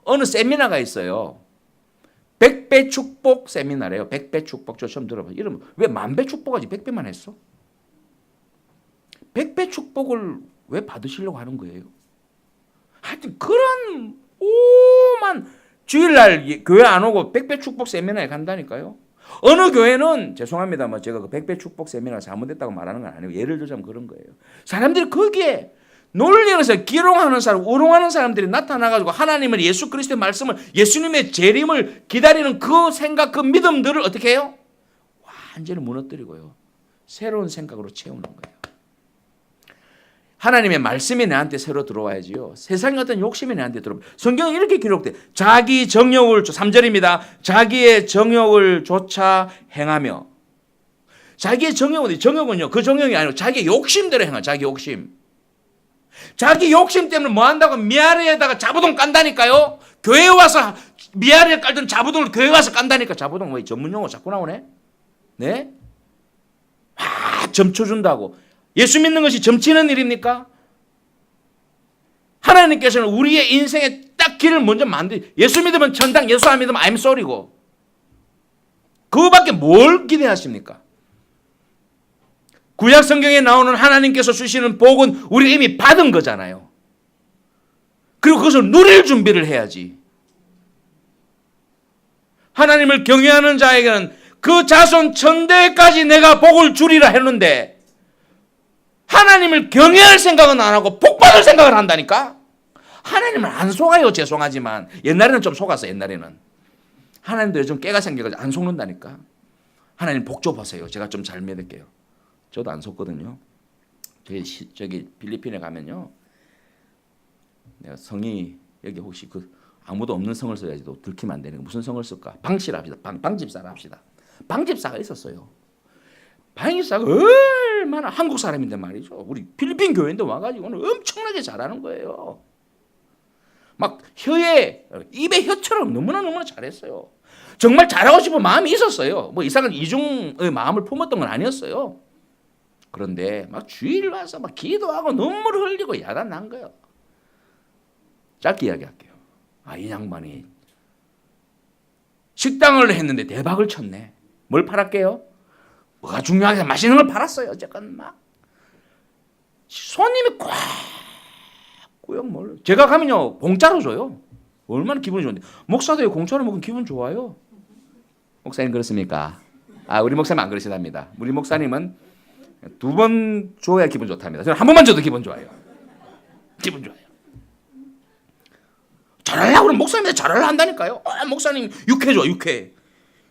어느 세미나가 있어요. 100배 축복 세미나래요. 100배 축복. 저 처음 들어봐요. 이러면 왜 10,000배 축복하지 100배만 했어? 100배 축복을 왜 받으시려고 하는 거예요? 하여튼 그런 오만 주일날 교회 안 오고 100배 축복 세미나에 간다니까요. 어느 교회는 죄송합니다. 뭐 제가 그 100배 축복 세미나 잘못됐다고 말하는 건 아니고 예를 들자면 그런 거예요. 사람들이 거기에 논리에서 기롱하는 사람, 우롱하는 사람들이 나타나가지고 하나님을, 예수 그리스도의 말씀을, 예수님의 재림을 기다리는 그 생각, 그 믿음들을 어떻게 해요? 완전히 무너뜨리고요. 새로운 생각으로 채우는 거예요. 하나님의 말씀이 내한테 새로 들어와야지요. 세상의 어떤 욕심이 내한테 들어와요. 성경은 이렇게 기록돼. 자기 정욕을, 3절입니다. 자기의 정욕을 조차 행하며. 자기의 정욕은요. 그 정욕이 아니고 자기의 욕심대로 행하. 자기 욕심. 자기 욕심 때문에 뭐 한다고 미아리에다가 자부동 깐다니까요. 교회에 와서 미아리에 깔던 자부동을 교회에 와서 깐다니까. 자부동 뭐 전문 용어 자꾸 나오네. 네? 점쳐 준다고. 예수 믿는 것이 점치는 일입니까? 하나님께서는 우리의 인생에 딱 길을 먼저 예수 믿으면 천당, 예수 안 믿으면 I'm sorry고. 그거밖에 뭘 기대하십니까? 구약 성경에 나오는 하나님께서 주시는 복은 우리가 이미 받은 거잖아요. 그리고 그것을 누릴 준비를 해야지. 하나님을 경외하는 자에게는 그 자손 천대까지 내가 복을 주리라 했는데 하나님을 경외할 생각은 안 하고 복 받을 생각을 한다니까. 하나님은 안 속아요. 죄송하지만 옛날에는 좀 속았어. 옛날에는 하나님도 요즘 깨가 생겨가지고 안 속는다니까. 하나님 복 줘보세요. 제가 좀 잘 믿을게요. 저도 안 속거든요. 저기 필리핀에 가면요, 내가 성이 여기 혹시 아무도 없는 성을 써야지 또 들키면 안 되는 거. 무슨 성을 쓸까? 방씨라 합시다. 방집사라 합시다. 방집사가 있었어요. 방집사가 얼마나 한국 사람인데 말이죠. 우리 필리핀 교회인데 와가지고는 엄청나게 잘하는 거예요. 막 입에 혀처럼 너무나 잘했어요. 정말 잘하고 싶은 마음이 있었어요. 뭐 이상한 이중의 마음을 품었던 건 아니었어요. 그런데 막 주일 와서 막 기도하고 눈물 흘리고 야단 난 거예요. 짧게 이야기할게요. 이 양반이 식당을 했는데 대박을 쳤네. 뭘 팔았게요? 뭐가 중요하게 맛있는 걸 팔았어요. 어쨌건 막 손님이 꽉 꾸역물. 제가 가면요 공짜로 줘요. 얼마나 기분이 좋은데. 목사도 공짜로 먹으면 기분 좋아요. 목사님 그렇습니까? 우리 목사님 안 그러시답니다. 우리 목사님은 2번 줘야 기분 좋답니다. 저는 한 번만 줘도 기분 좋아요. 기분 좋아요. 잘하려고 그러면 목사님한테 잘하려 한다니까요. 목사님 육회 줘, 육회.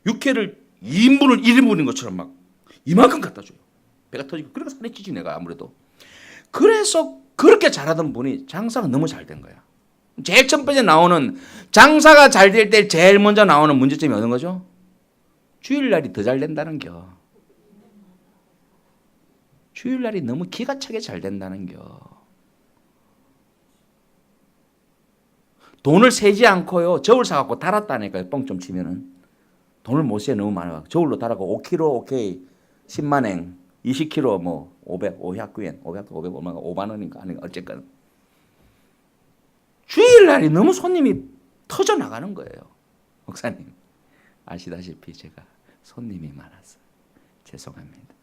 육회를 2인분을 1인분인 것처럼 막 이만큼 갖다 줘요. 배가 터지고. 그러니까 살이 찌지 내가 아무래도. 그래서 그렇게 잘하던 분이 장사가 너무 잘 된 거야. 제일 첫 번째 나오는, 장사가 잘 될 때 제일 먼저 나오는 문제점이 어느 거죠? 주일날이 더 잘 된다는 겨. 주일날이 너무 기가 차게 잘 된다는 겨. 돈을 세지 않고요, 저울 사갖고 달았다니까요. 뻥 좀 치면은 돈을 못 세. 너무 많아. 저울로 달아고 5kg 오케이 10만엔, 20kg 뭐 500엔 500 얼마가 5만 원인가 아니 어쨌건 주일날이 너무 손님이 터져 나가는 거예요. 목사님 아시다시피 제가 손님이 많아서 죄송합니다.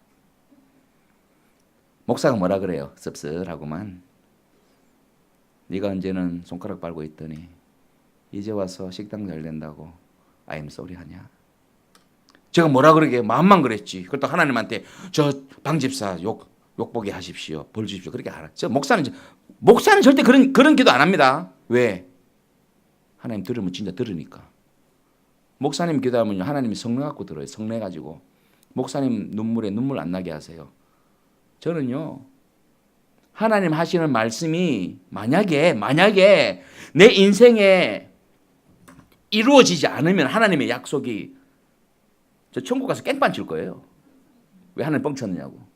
목사가 뭐라 그래요? 씁쓸하구만. 네가 언제는 손가락 빨고 있더니 이제 와서 식당 잘 된다고 I'm sorry 하냐? 제가 뭐라 그러게 마음만 그랬지. 그렇다고 하나님한테 저 방집사 욕보게 하십시오. 벌 주십시오. 그렇게 안 하죠. 목사는 절대 그런 기도 안 합니다. 왜? 하나님 들으면 진짜 들으니까. 목사님 기도하면 하나님이 성내 갖고 들어요. 성내 가지고. 목사님 눈물에 눈물 안 나게 하세요. 저는요, 하나님 하시는 말씀이 만약에 내 인생에 이루어지지 않으면 하나님의 약속이 저 천국 가서 깽판 칠 거예요. 왜 하나님 뻥쳤느냐고.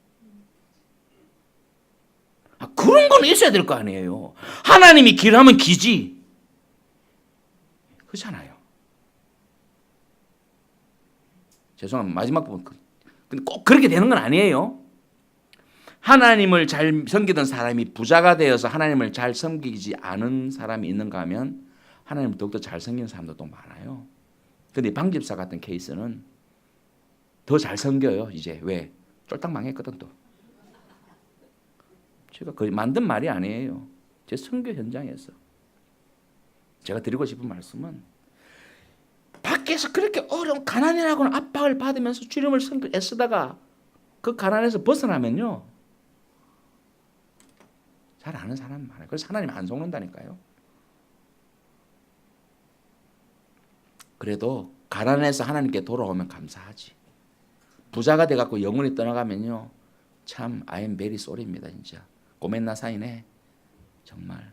그런 건 있어야 될 거 아니에요. 하나님이 기라면 기지. 그렇잖아요. 죄송합니다. 마지막 부분. 근데 꼭 그렇게 되는 건 아니에요. 하나님을 잘 섬기던 사람이 부자가 되어서 하나님을 잘 섬기지 않은 사람이 있는가 하면 하나님을 더욱더 잘 섬기는 사람도 많아요. 그런데 방집사 같은 케이스는 더 잘 섬겨요. 이제 왜? 쫄딱 망했거든 또. 제가 만든 말이 아니에요. 제 선교 현장에서 제가 드리고 싶은 말씀은, 밖에서 그렇게 어려운 가난이라고는 압박을 받으면서 주님을 애쓰다가 그 가난에서 벗어나면요, 잘 아는 사람 많아요. 그래서 하나님 안 속는다니까요. 그래도 가난해서 하나님께 돌아오면 감사하지. 부자가 돼갖고 영원히 떠나가면요, 참 I'm very sorry입니다. 진짜 고멘나사이네. 정말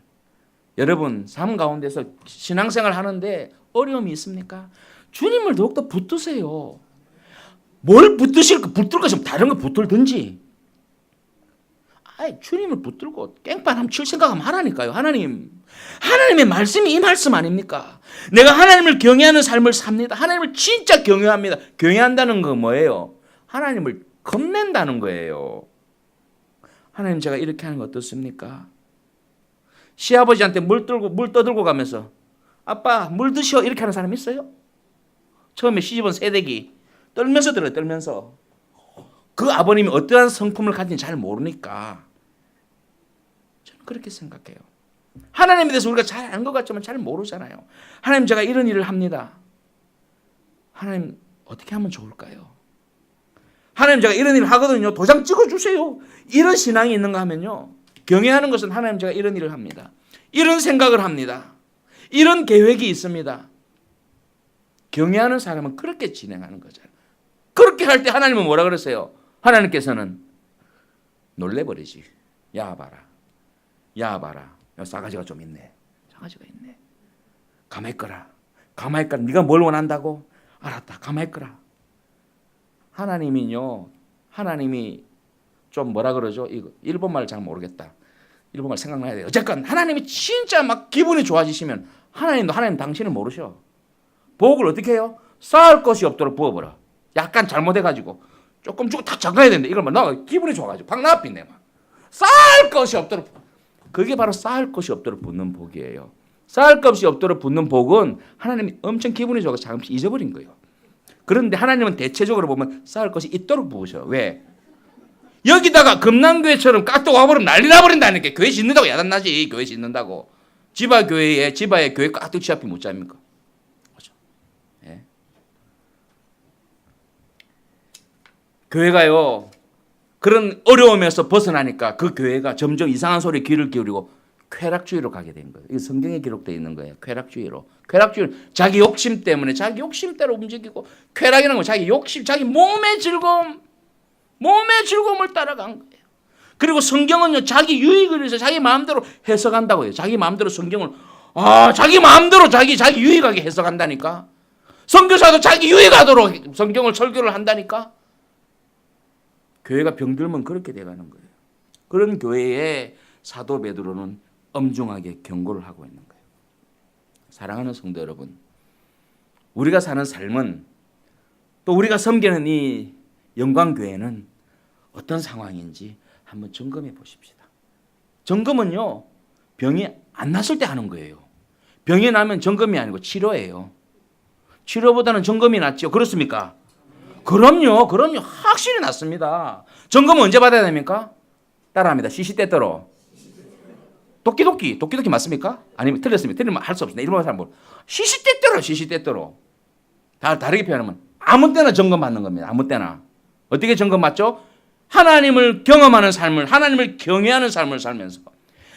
여러분 삶 가운데서 신앙생활 하는데 어려움이 있습니까? 주님을 더욱더 붙드세요. 뭘 붙드실까? 붙들 것이면 다른 거 붙들든지. 주님을 붙들고 깽판 칠 생각하면 하라니까요. 하나님의 말씀이 이 말씀 아닙니까? 내가 하나님을 경외하는 삶을 삽니다. 하나님을 진짜 경외합니다. 경외한다는 건 뭐예요? 하나님을 겁낸다는 거예요. 하나님, 제가 이렇게 하는 거 어떻습니까? 시아버지한테 물 떠들고 가면서 아빠 물 드시오 이렇게 하는 사람 있어요? 처음에 시집온 새댁이 떨면서 들어요. 떨면서. 그 아버님이 어떠한 성품을 가진지 잘 모르니까. 저는 그렇게 생각해요. 하나님에 대해서 우리가 잘 아는 것 같지만 잘 모르잖아요. 하나님, 제가 이런 일을 합니다. 하나님, 어떻게 하면 좋을까요? 하나님, 제가 이런 일을 하거든요. 도장 찍어주세요. 이런 신앙이 있는가 하면요, 경외하는 것은 하나님, 제가 이런 일을 합니다. 이런 생각을 합니다. 이런 계획이 있습니다. 경외하는 사람은 그렇게 진행하는 거잖아요. 그렇게 할 때 하나님은 뭐라 그러세요? 하나님께서는 놀래버리지. 야 봐라. 야 봐라. 싸가지가 좀 있네. 싸가지가 있네. 가만히 있거라. 가만히 있거라. 네가 뭘 원한다고? 알았다. 가만히 있거라. 하나님이 좀 뭐라 그러죠? 이거 일본말 잘 모르겠다. 일본말 생각나야 돼요. 어쨌건 하나님이 진짜 막 기분이 좋아지시면 하나님 당신을 모르셔. 복을 어떻게 해요? 쌓을 것이 없도록 부어버려. 약간 잘못해가지고 조금 주고 탁 잠가야 되는데 이걸 막 나 기분이 좋아가지고 팍 나왔빈네 막. 쌓을 것이 없도록. 그게 바로 쌓을 것이 없도록 붓는 복이에요. 쌓을 것이 없도록 붓는 복은 하나님이 엄청 기분이 좋아서 잠시 잊어버린 거예요. 그런데 하나님은 대체적으로 보면 쌓을 것이 있도록 부으셔. 왜? 여기다가 금남교회처럼 깍둑 와버리면 난리 나버린다니까. 교회 짓는다고 야단나지. 교회 짓는다고. 지바의 교회 깍둑 지 앞이 못 잡니까? 그렇죠? 예. 교회가요. 그런 어려움에서 벗어나니까 그 교회가 점점 이상한 소리에 귀를 기울이고 쾌락주의로 가게 된 거예요. 이게 성경에 기록되어 있는 거예요. 쾌락주의로. 쾌락주의는 자기 욕심 때문에 자기 욕심대로 움직이고 쾌락이라는 건 자기 욕심, 자기 몸의 즐거움을 따라간 거예요. 그리고 성경은요. 자기 유익을 위해서 자기 마음대로 해석한다고 해요. 자기 마음대로 성경을 자기 마음대로 자기 유익하게 해석한다니까. 선교사도 자기 유익하도록 성경을 설교를 한다니까. 교회가 병들면 그렇게 돼가는 거예요. 그런 교회에 사도 베드로는 엄중하게 경고를 하고 있는 거예요. 사랑하는 성도 여러분, 우리가 사는 삶은 또 우리가 섬기는 이 영광교회는 어떤 상황인지 한번 점검해 보십시다. 점검은요, 병이 안 났을 때 하는 거예요. 병이 나면 점검이 아니고 치료예요. 치료보다는 점검이 낫죠. 그렇습니까? 그럼요. 확실히 낫습니다. 점검은 언제 받아야 됩니까? 따라합니다. 시시때때로. 도끼도끼 맞습니까? 아니면 틀렸습니다. 틀리면 할 수 없습니다. 이런 사람 뭐 시시때때로. 다르게 표현하면 아무 때나 점검 받는 겁니다. 아무 때나. 어떻게 점검 받죠? 하나님을 경험하는 삶을, 하나님을 경외하는 삶을 살면서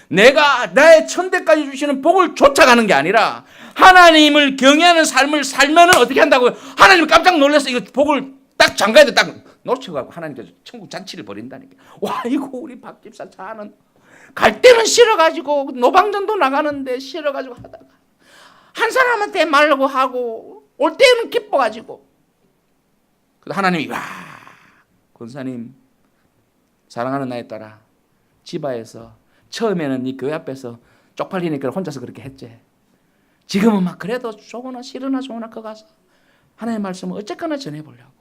내가 나의 천대까지 주시는 복을 쫓아가는 게 아니라 하나님을 경외하는 삶을 살면은 어떻게 한다고요? 하나님이 깜짝 놀라서 이거 복을 딱 잠가야 돼. 딱 놓쳐가고 하나님께서 천국 잔치를 벌인다니까. 와, 이거 우리 박 집사 차는 갈 때는 싫어가지고 노방전도 나가는데 싫어가지고 하다가 한 사람한테 말라고 하고 올 때는 기뻐가지고 하나님이 와, 권사님 사랑하는 나에 따라 지바에서 처음에는 네 교회 앞에서 쪽팔리니까 혼자서 그렇게 했지. 지금은 막 그래도 좋으나 싫으나 좋으나 거 가서 하나님의 말씀을 어쨌거나 전해보려고.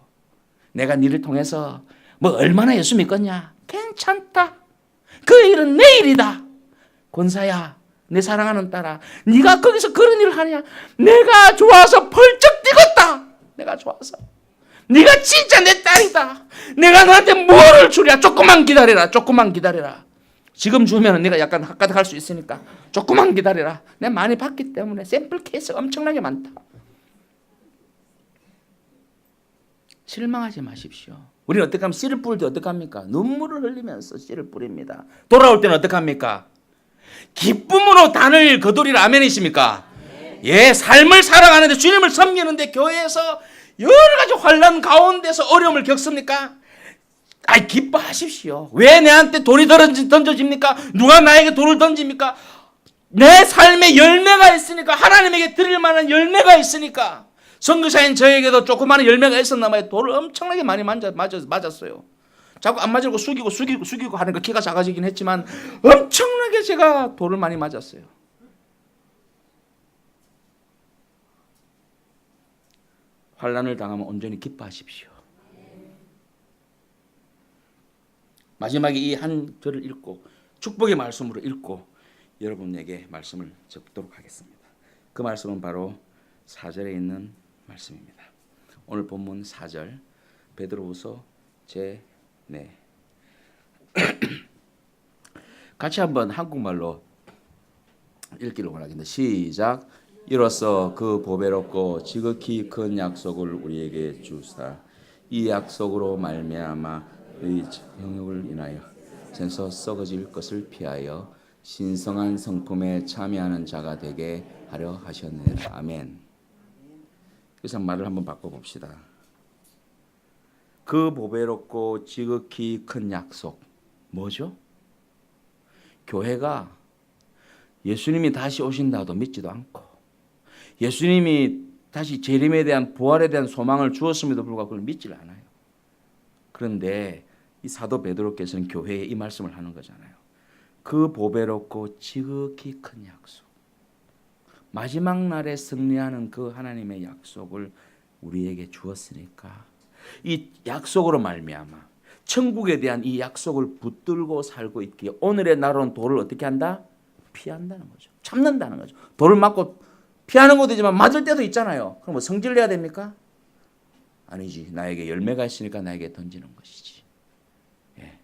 내가 니를 통해서 뭐 얼마나 예수 믿겠냐? 괜찮다. 그 일은 내 일이다. 권사야, 내 사랑하는 딸아, 네가 거기서 그런 일을 하냐? 내가 좋아서 펄쩍 뛰었다. 내가 좋아서. 네가 진짜 내 딸이다. 내가 너한테 뭐를 주랴? 조금만 기다려라. 지금 주면 네가 약간 헛가득할 수 있으니까 조금만 기다려라. 내가 많이 받기 때문에 샘플 케이스가 엄청나게 많다. 실망하지 마십시오. 우리는 어떻게 하면 씨를 뿌릴 때 어떻게 합니까? 눈물을 흘리면서 씨를 뿌립니다. 돌아올 때는 어떻게 합니까? 기쁨으로 단을 거두리라. 아멘이십니까? 예, 삶을 살아가는데 주님을 섬기는데 교회에서 여러 가지 환난 가운데서 어려움을 겪습니까? 기뻐하십시오. 왜 내한테 돌이 던져집니까? 누가 나에게 돌을 던집니까? 내 삶에 열매가 있으니까, 하나님에게 드릴 만한 열매가 있으니까. 선교사인 저에게도 조그마한 열매가 있었나 봐요. 돌을 엄청나게 많이 맞았어요. 자꾸 안 맞으려고 숙이고 하니까 키가 작아지긴 했지만 엄청나게 제가 돌을 많이 맞았어요. 환난을 당하면 온전히 기뻐하십시오. 마지막에 이 한 절을 읽고 축복의 말씀으로 읽고 여러분에게 말씀을 접도록 하겠습니다. 그 말씀은 바로 4절에 있는 말씀입니다. 오늘 본문 4절 베드로후서 제4 같이 한번 한국말로 읽기를 원하겠습니다. 시작. 이로써 그 보배롭고 지극히 큰 약속을 우리에게 주사 이 약속으로 말미암아 의 영역을 인하여 생서 썩어질 것을 피하여 신성한 성품에 참여하는 자가 되게 하려 하셨느니라. 아멘. 그래서 말을 한번 바꿔봅시다. 그 보배롭고 지극히 큰 약속 뭐죠? 교회가 예수님이 다시 오신다도 믿지도 않고 예수님이 다시 재림에 대한 부활에 대한 소망을 주었음에도 불구하고 그걸 믿질 않아요. 그런데 이 사도 베드로께서는 교회에 이 말씀을 하는 거잖아요. 그 보배롭고 지극히 큰 약속, 마지막 날에 승리하는 그 하나님의 약속을 우리에게 주었으니까 이 약속으로 말미암아 천국에 대한 이 약속을 붙들고 살고 있기에 오늘의 나로는 돌을 어떻게 한다? 피한다는 거죠. 참는다는 거죠. 돌을 맞고 피하는 것도 있지만 맞을 때도 있잖아요. 그럼 뭐 성질 내야 됩니까? 아니지. 나에게 열매가 있으니까 나에게 던지는 것이지. 예.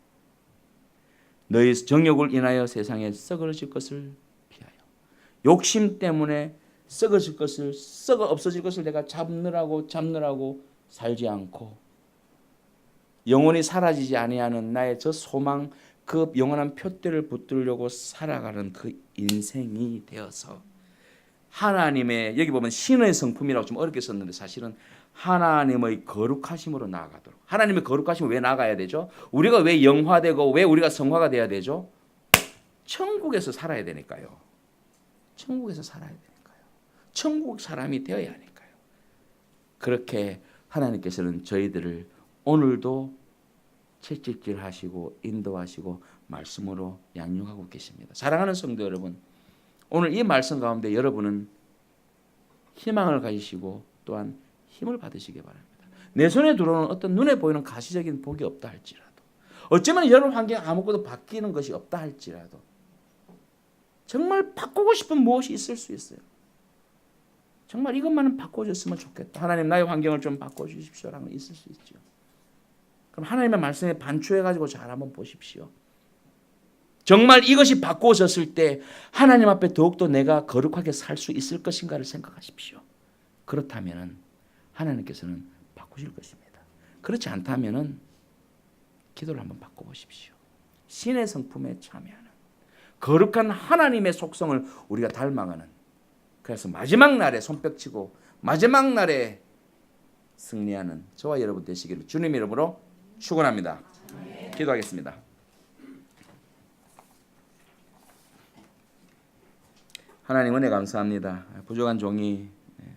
너희 정욕을 인하여 세상에 썩어질 것을 피하여. 욕심 때문에 썩어질 것을, 없어질 것을 내가 잡느라고 살지 않고 영원히 사라지지 아니하는 나의 저 소망, 그 영원한 표대를 붙들려고 살아가는 그 인생이 되어서 하나님의, 여기 보면 신의 성품이라고 좀 어렵게 썼는데 사실은 하나님의 거룩하심으로 나아가도록. 하나님의 거룩하심을 왜 나아가야 되죠? 우리가 왜 영화되고 왜 우리가 성화가 돼야 되죠? 천국에서 살아야 되니까요. 천국에서 살아야 되니까요. 천국 사람이 되어야 하니까요. 그렇게 하나님께서는 저희들을 오늘도 채찍질하시고 인도하시고 말씀으로 양육하고 계십니다. 사랑하는 성도 여러분, 오늘 이 말씀 가운데 여러분은 희망을 가지시고 또한 힘을 받으시기 바랍니다. 내 손에 들어오는 어떤 눈에 보이는 가시적인 복이 없다 할지라도, 어쩌면 여러분 환경 아무것도 바뀌는 것이 없다 할지라도 정말 바꾸고 싶은 무엇이 있을 수 있어요. 정말 이것만은 바꿔줬으면 좋겠다. 하나님 나의 환경을 좀 바꿔주십시오라는 거 있을 수 있죠. 그럼 하나님의 말씀에 반추해가지고 잘 한번 보십시오. 정말 이것이 바꿔졌을 때 하나님 앞에 더욱더 내가 거룩하게 살 수 있을 것인가를 생각하십시오. 그렇다면 하나님께서는 바꾸실 것입니다. 그렇지 않다면 기도를 한번 바꿔보십시오. 신의 성품에 참여하는 거룩한 하나님의 속성을 우리가 닮아가는, 그래서 마지막 날에 손뼉치고 마지막 날에 승리하는 저와 여러분 되시기를 주님 이름으로 축원합니다. 기도하겠습니다. 하나님 은혜 감사합니다. 부족한 종이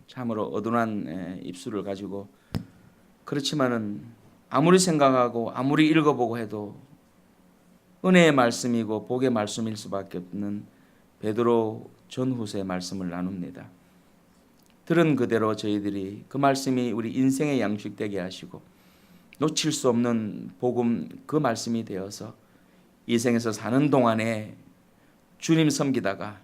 참으로 어둔한 입술을 가지고 그렇지만은 아무리 생각하고 아무리 읽어보고 해도 은혜의 말씀이고 복의 말씀일 수밖에 없는 베드로 전후서의 말씀을 나눕니다. 들은 그대로 저희들이 그 말씀이 우리 인생의 양식되게 하시고 놓칠 수 없는 복음 그 말씀이 되어서 이 생에서 사는 동안에 주님 섬기다가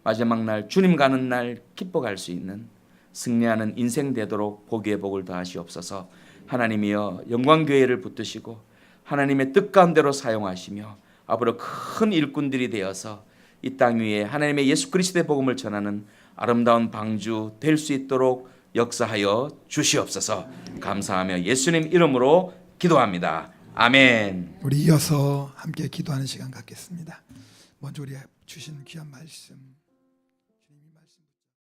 마지막 날 주님 가는 날 기뻐갈 수 있는 승리하는 인생 되도록 복의 복을 더하시옵소서. 하나님이여 영광교회를 붙드시고 하나님의 뜻 가운데로 사용하시며 앞으로 큰 일꾼들이 되어서 이 땅 위에 하나님의 예수 그리스도의 복음을 전하는 아름다운 방주 될 수 있도록 역사하여 주시옵소서. 감사하며 예수님 이름으로 기도합니다. 아멘. 우리 이어서 함께 기도하는 시간 갖겠습니다. 먼저 우리 주신 귀한 말씀